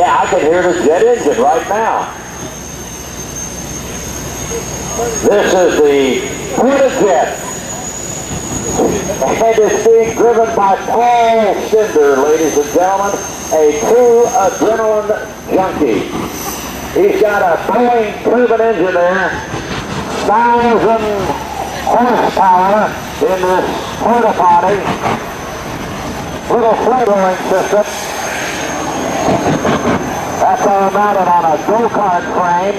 Yeah, I can hear the jet engine right now. This is the Porta Jet. And it's being driven by Paul Stender, ladies and gentlemen, a true adrenaline junkie. He's got a Boeing turbine engine there, 1,000 horsepower in this porta potty. Little flavoring system. That's all mounted on a go-kart frame.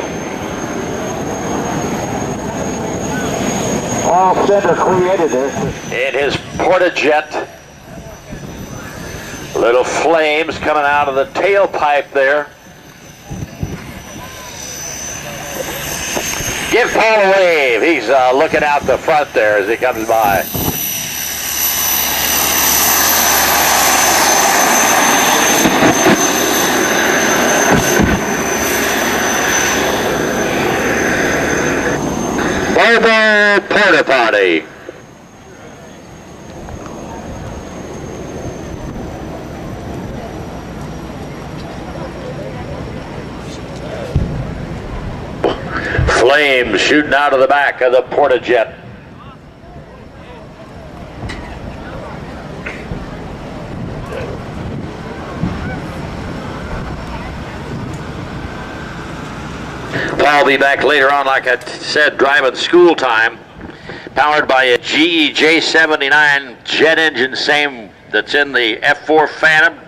Paul Stender created this. In his Porta Jet. Little flames coming out of the tailpipe there. Give Paul a wave. He's looking out the front there as he comes by. Tyndall Porta Potty. Flames shooting out of the back of the Porta Jet. Paul will be back later on, like I said, driving school time, powered by a GE J79 jet engine, same that's in the F4 Phantom.